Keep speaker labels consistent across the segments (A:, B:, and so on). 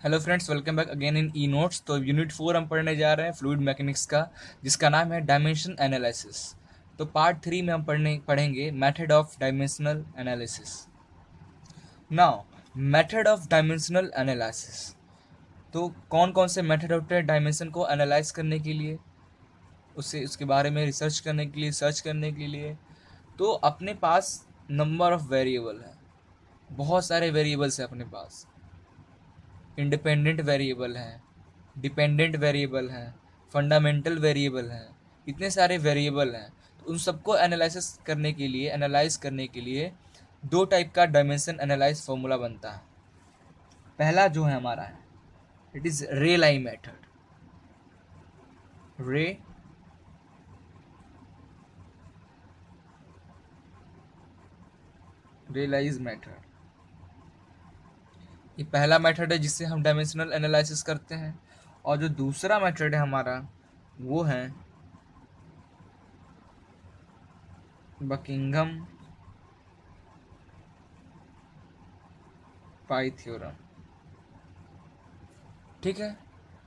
A: Hello friends, welcome back again in e notes. तो unit 4 हम पढ़ने जा रहे हैं फ्लूइड मैकेनिक्स का, जिसका नाम है डायमेंशन एनालिसिस। तो पार्ट 3 में हम पढ़ेंगे method of dimensional analysis. Now, method of dimensional analysis. तो कौन कौन से मेथड होते हैं डायमेंशन को एनालाइज करने के लिए, उसके बारे में रिसर्च करने के लिए, सर्च करने के लिए। तो अपने पास नंबर ऑफ वेरिएबल है, बहुत सारे वेरिएबल्स हैं अपने पास। इंडिपेंडेंट वेरिएबल हैं, डिपेंडेंट वेरिएबल हैं, फंडामेंटल वेरिएबल हैं, इतने सारे वेरिएबल हैं। तो उन सबको एनालाइज करने के लिए दो टाइप का डायमेंशन एनालाइज फॉर्मूला बनता है। पहला जो है हमारा है, इट इज रे लाई मेथड। रे रेलाइज मेथड, ये पहला मेथड है जिससे हम डायमेंशनल एनालिसिस करते हैं। और जो दूसरा मेथड है हमारा, वो है बकिंघम पाई थ्योरम। ठीक है,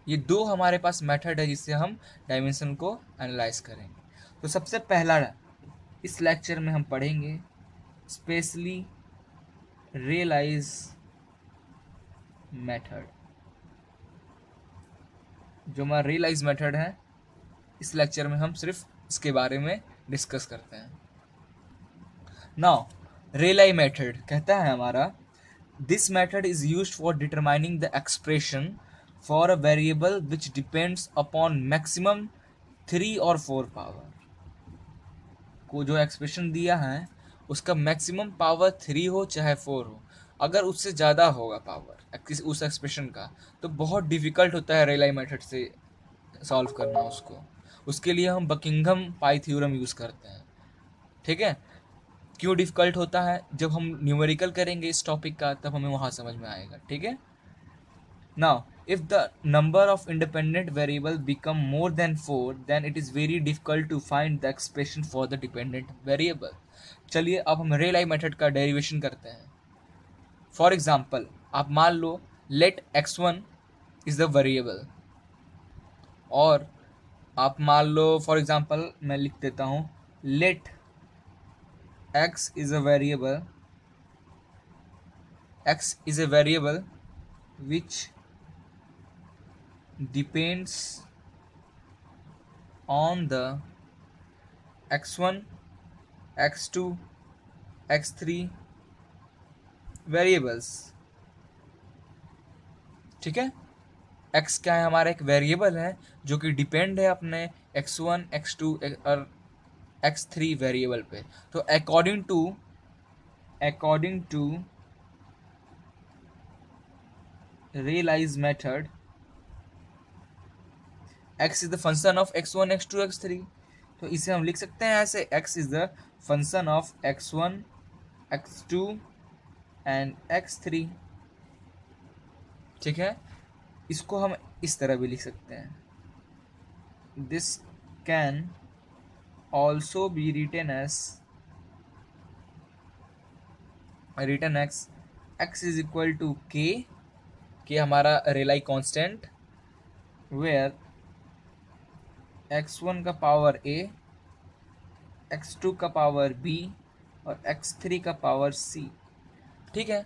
A: ये दो हमारे पास मेथड है जिससे हम डायमेंशन को एनालाइज करेंगे। तो सबसे पहला इस लेक्चर में हम पढ़ेंगे स्पेशली रियलाइज मेथड। जो हमारा रियलाइज मेथड है, इस लेक्चर में हम सिर्फ इसके बारे में डिस्कस करते हैं। नाउ, रेलाई मेथड कहता है हमारा, this method is used for determining the expression for a variable which depends upon maximum 3 और 4 पावर। को जो एक्सप्रेशन दिया है उसका मैक्सिमम पावर 3 हो चाहे 4 हो, अगर उससे ज़्यादा होगा पावर उस एक्सप्रेशन का, तो बहुत डिफिकल्ट होता है रेलाई मेथड से सॉल्व करना उसको। उसके लिए हम बकिंघम पाई थ्योरम यूज़ करते हैं। ठीक है, क्यों डिफिकल्ट होता है, जब हम न्यूमेरिकल करेंगे इस टॉपिक का तब हमें वहाँ समझ में आएगा। ठीक है, now if the number of independent variable become more than 4, then it is very difficult to find the expression for the dependent variable। चलिए अब हम रेलाई मेथड का डेरिवेशन करते हैं। फॉर एग्जाम्पल, आप मान लो let x1 is the variable, और आप मान लो फॉर एग्जाम्पल मैं लिख देता हूँ let x is a variable, x is a variable which depends on the x1, x2, x3 variables. ठीक है, x क्या है, हमारा एक वेरिएबल है जो कि डिपेंड है अपने x1, x2 और x3 वेरिएबल पे। तो according to Rayleigh's method, x is the function of x1, x2, x3। तो इसे हम लिख सकते हैं ऐसे, x is the function of x1, x2 and x3। ठीक है, इसको हम इस तरह भी लिख सकते हैं, this can also be written x is equal to k हमारा रेलाई कांस्टेंट, वेयर x1 का पावर a, x2 का पावर b और x3 का पावर c। ठीक है,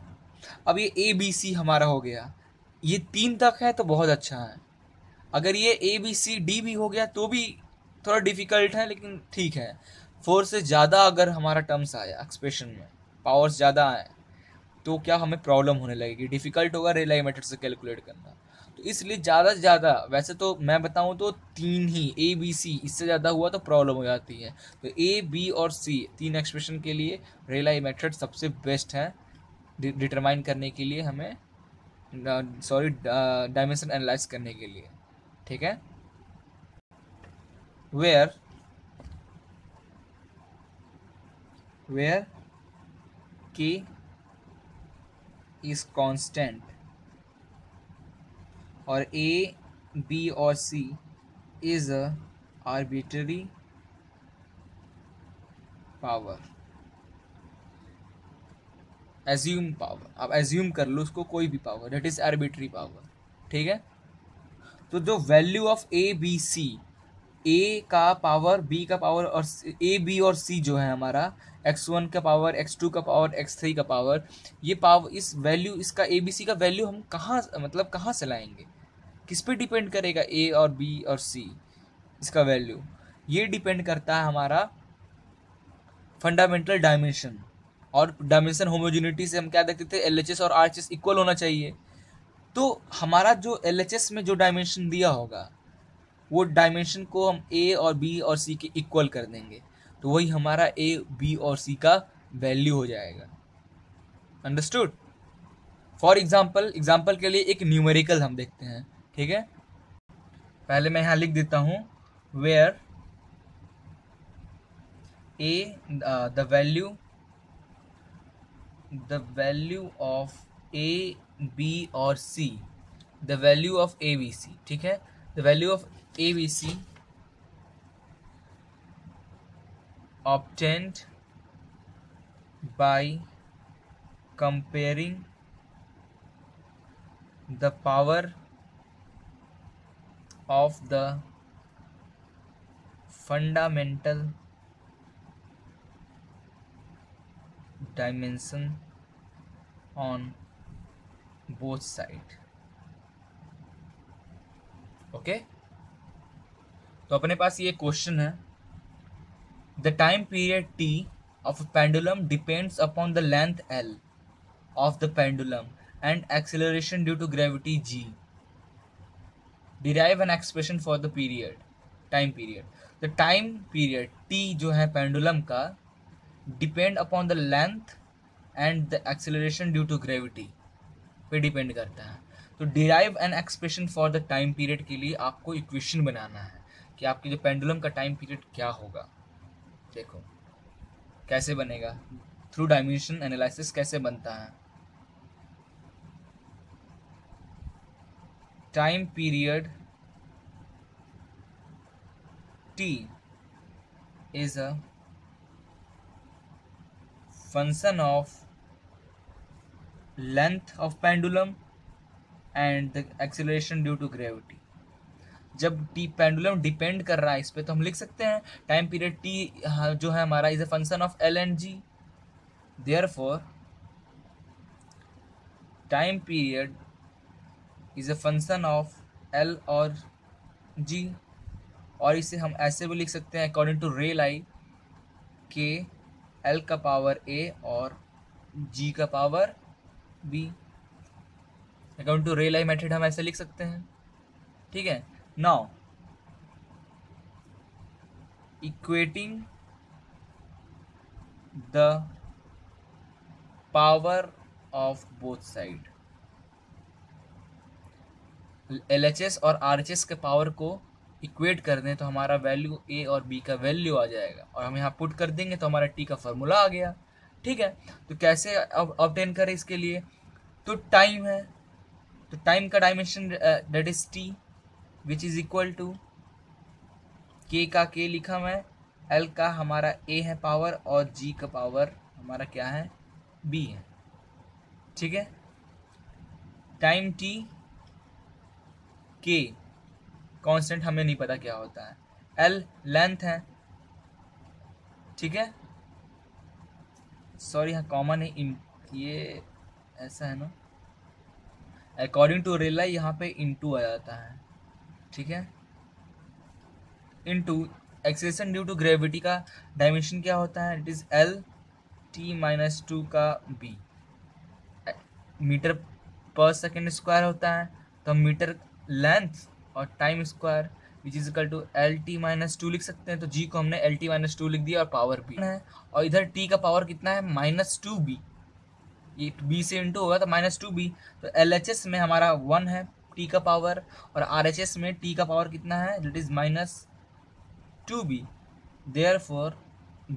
A: अब ये ए बी सी हमारा हो गया, ये 3 तक है तो बहुत अच्छा है। अगर ये ए बी सी डी भी हो गया तो भी थोड़ा डिफिकल्ट है, लेकिन ठीक है। 4 से ज़्यादा अगर हमारा टर्म्स आया एक्सप्रेशन में, पावर्स ज़्यादा आए, तो क्या हमें प्रॉब्लम होने लगेगी, डिफिकल्ट होगा रेलाई मेथड से कैलकुलेट करना। तो इसलिए ज़्यादा से ज़्यादा, वैसे तो मैं बताऊँ तो 3 ही, ए बी सी, इससे ज़्यादा हुआ तो प्रॉब्लम हो जाती है। तो ए बी और सी 3 एक्सप्रेशन के लिए रेलाई मेथड सबसे बेस्ट है डिटरमाइन करने के लिए, हमें डायमेंशन एनालाइज करने के लिए। ठीक है, where where K is constant और ए बी और C is a arbitrary power, assume power. आप एज्यूम कर लो उसको, कोई भी power, that is arbitrary power. ठीक है। तो जो value of A B C, A का पावर बी का पावर और ए बी और सी जो है हमारा x1 का पावर x2 का पावर x3 का पावर, ये पावर इस वैल्यू इसका ए बी सी का वैल्यू हम कहाँ मतलब कहाँ से लाएंगे, किस पे डिपेंड करेगा ए और बी और सी इसका वैल्यू? ये डिपेंड करता है हमारा फंडामेंटल डायमेंशन, और डायमेंशन होमोजेनिटी से हम क्या देखते थे, एलएचएस और आरएचएस इक्वल होना चाहिए। तो हमारा जो एलएचएस में जो डायमेंशन दिया होगा वो डायमेंशन को हम ए और बी और सी के इक्वल कर देंगे, तो वही हमारा ए बी और सी का वैल्यू हो जाएगा। अंडरस्टूड? फॉर एग्जाम्पल के लिए एक न्यूमेरिकल हम देखते हैं, ठीक है। पहले मैं यहाँ लिख देता हूँ, where a the value of A B और C, the value of A B C, ठीक है। The value of A B C obtained by comparing the power of the fundamental dimension on both sides. Okay, तो अपने पास ये question है, the time period t of a pendulum depends upon the length l of the pendulum and acceleration due to gravity g. Derive an expression for the time period. The time period t जो है pendulum का depend upon the length and the acceleration due to gravity पे depend करता है। तो derive an expression for the time period के लिए आपको इक्वेशन बनाना है कि आपकी जो पेंडुलम का टाइम पीरियड क्या होगा। देखो कैसे बनेगा, थ्रू डायमेंशन एनालिसिस कैसे बनता है। Time period t is a function of length of pendulum and the acceleration due to gravity. जब टी पेंडुलम डिपेंड कर रहा है इस पे, तो हम लिख सकते हैं टाइम पीरियड टी जो है हमारा is a function of L and G. Therefore time period is a function of L और जी, और इसे हम ऐसे भी लिख सकते हैं अकॉर्डिंग टू रेलाई के एल का पावर ए और जी का power B. According to Rayleigh method हम ऐसे लिख सकते हैं, ठीक है। Now equating the power of both side, LHS और RHS के पावर को इक्वेट कर दें तो हमारा वैल्यू A और B का वैल्यू आ जाएगा, और हम यहाँ पुट कर देंगे तो हमारा T का फॉर्मूला आ गया, ठीक है। तो कैसे ऑब्टेन करें इसके लिए, तो टाइम है, तो टाइम का dimension that is T which is equal to K का K लिखा मैं, L का हमारा A है पावर और G का पावर हमारा क्या है, B है, ठीक है। टाइम T K कांस्टेंट हमें नहीं पता क्या होता है, L लेंथ है, ठीक है। सॉरी यहाँ कॉमन है, ये ऐसा है ना, अकॉर्डिंग टू रेलाई यहाँ पे इनटू आ जाता है, ठीक है। Into acceleration due to gravity का डायमेंशन क्या होता है, इट इज L T-2 का B, metre per second square होता है, तो हम मीटर लेंथ और time square which is equal to L-T-2 लिख सकते हैं। तो G को हमने L-T-2 लिख दिया और पावर B है, और इधर T का पावर कितना है, -2B, ये B से इंटू होगा तो -2B। तो LHS में हमारा 1 है T का पावर, और RHS में T का पावर कितना है, that is -2B। Therefore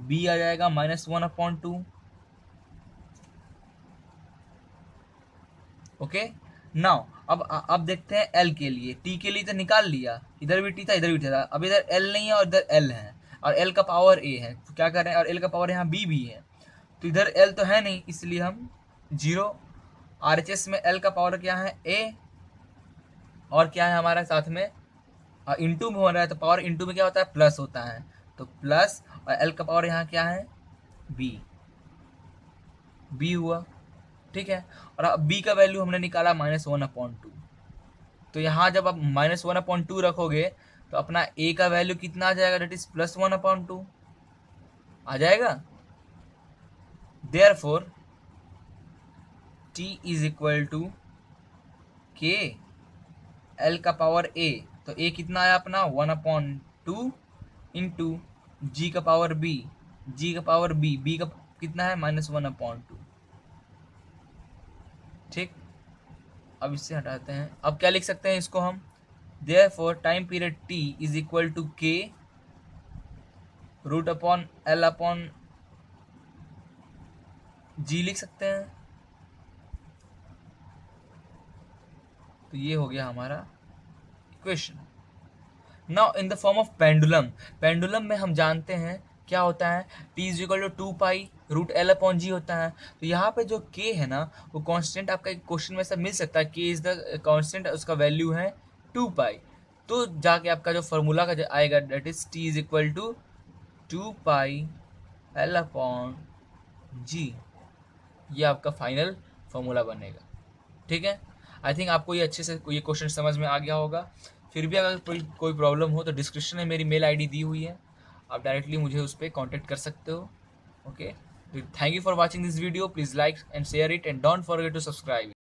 A: B आ जाएगा -1/2। ओके, नाउ अब देखते हैं L के लिए। T के लिए तो निकाल लिया, इधर भी T था इधर भी T था, अब इधर L नहीं है और इधर L है, और L का पावर A है, तो क्या करें, और L का पावर यहाँ B भी है, तो इधर L तो है नहीं इसलिए हम 0। RHS में L का पावर क्या है, A, और क्या है हमारा साथ में इंटू में हो रहा है, तो पावर इंटू में क्या होता है, प्लस होता है, तो प्लस, और एल का पावर यहाँ क्या है, बी, बी हुआ, ठीक है। और अब बी का वैल्यू हमने निकाला -1/2, तो यहाँ जब आप -1/2 रखोगे तो अपना ए का वैल्यू कितना आ जाएगा, डेट इज +1/2 आ जाएगा। Therefore T is equal to k L का पावर ए, तो ए कितना आया अपना 1/2 इंटू जी का पावर बी, जी का पावर बी, बी का कितना है -1/2, ठीक। अब इससे हटाते हैं, अब क्या लिख सकते हैं इसको हम, therefore time period T is equal to k √L/, g लिख सकते हैं। तो ये हो गया हमारा equation. Now in the form of pendulum, pendulum में हम जानते हैं क्या होता है, t is equal to 2π√L/g होता है। तो यहाँ पे जो k है ना, वो कांस्टेंट आपका एक क्वेश्चन में से मिल सकता है, k इज द कांस्टेंट, उसका वैल्यू है 2π। तो जाके आपका जो फॉर्मूला का आएगा, that is t is equal to 2πL/g, ये आपका फाइनल फॉर्मूला बनेगा, ठीक है। आई थिंक आपको ये अच्छे से ये क्वेश्चन समझ में आ गया होगा। फिर भी अगर कोई प्रॉब्लम हो तो डिस्क्रिप्शन में मेरी मेल आईडी दी हुई है, आप डायरेक्टली मुझे उस पर कॉन्टेक्ट कर सकते हो। Okay, thank you for watching this video, please like and share it and don't forget to subscribe.